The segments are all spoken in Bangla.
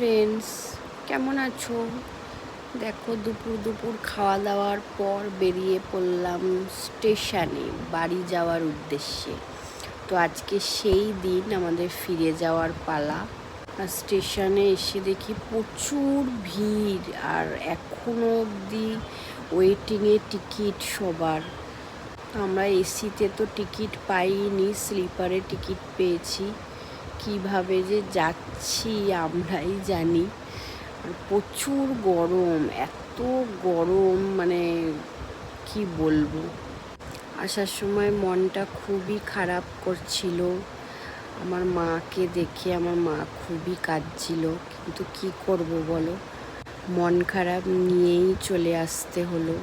ফ্রেন্ডস, কেমন আছো? দেখো, দুপুর দুপুর খাওয়া দাওয়ার পর বেরিয়ে পড়লাম স্টেশনে বাড়ি যাওয়ার উদ্দেশ্যে। তো আজকে সেই দিন আমাদের ফিরে যাওয়ার পালা। আর স্টেশনে এসে দেখি প্রচুর ভিড়, আর এখনও অবধি ওয়েটিংয়ে টিকিট সবার। আমরা এসিতে তো টিকিট পাইনি, স্লিপারে টিকিট পেয়েছি। কিভাবে যে যাচ্ছি আমরাই জানি। আর প্রচুর গরম, এত গরম মানে কি বলবো। আসার সময় মনটা খুবই খারাপ করছিল। আমার মাকে দেখে আমার মা খুবই কাঁদছিল, কিন্তু কি করব বলো, মন খারাপ নিয়েই চলে আসতে হলো।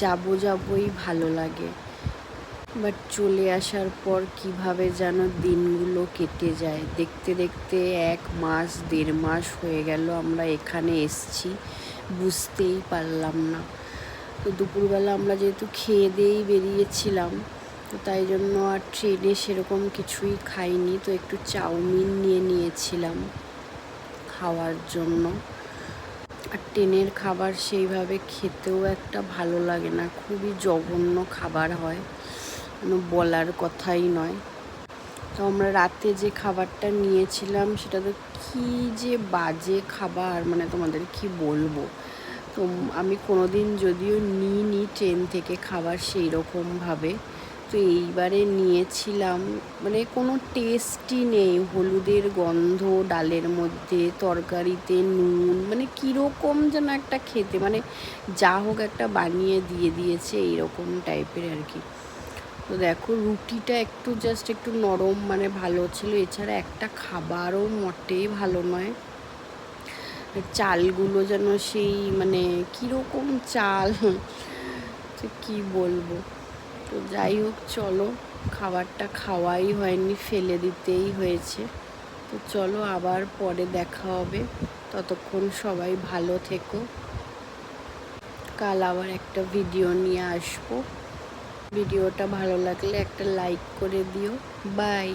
যাবই ভালো লাগে, বাট চলে আসার পর কিভাবে যেন দিনগুলো কেটে যায়। দেখতে দেখতে 1 মাস 1.5 মাস হয়ে গেল আমরা এখানে এসছি, বুঝতেই পারলাম না। তো দুপুরবেলা আমরা যেহেতু খেয়ে দিয়েই বেরিয়েছিলাম, তো তাই জন্য আর ট্রেনে সেরকম কিছুই খাইনি। তো একটু চাউমিন নিয়েছিলাম খাওয়ার জন্য। আর ট্রেনের খাবার সেইভাবে খেতেও একটা ভালো লাগে না, খুবই জঘন্য খাবার হয়, বলার কথাই নয়। তো আমরা রাতে যে খাবারটা নিয়েছিলাম সেটা তো কী যে বাজে খাবার, মানে তোমাদের কি বলবো। তো আমি কোনোদিন যদিও নিইনি ট্রেন থেকে খাবার সেই রকমভাবে, তো এইবারে নিয়েছিলাম, মানে কোনো টেস্টই নেই। হলুদের গন্ধ ডালের মধ্যে, তরকারিতে নুন, মানে কীরকম যেন একটা খেতে, মানে যা হোক একটা বানিয়ে দিয়েছে এইরকম টাইপের আর কি। তো দেখো, রুটিটা জাস্ট একটু নরম, মানে ভালো ছিল, এছাড়া একটা খাবারও মোটেই ভালো নয়। চালগুলো যেন সেই মানে কীরকম চাল, তো কী বলবো। তো যাই হোক, চলো, খাবারটা খাওয়াই হয়নি, ফেলে দিতেই হয়েছে। তো চলো, আবার পরে দেখা হবে। ততক্ষণ সবাই ভালো থেকো। কাল আবার একটা ভিডিও নিয়ে আসবো। ভিডিওটা ভালো লাগলে একটা লাইক করে দিও। বাই।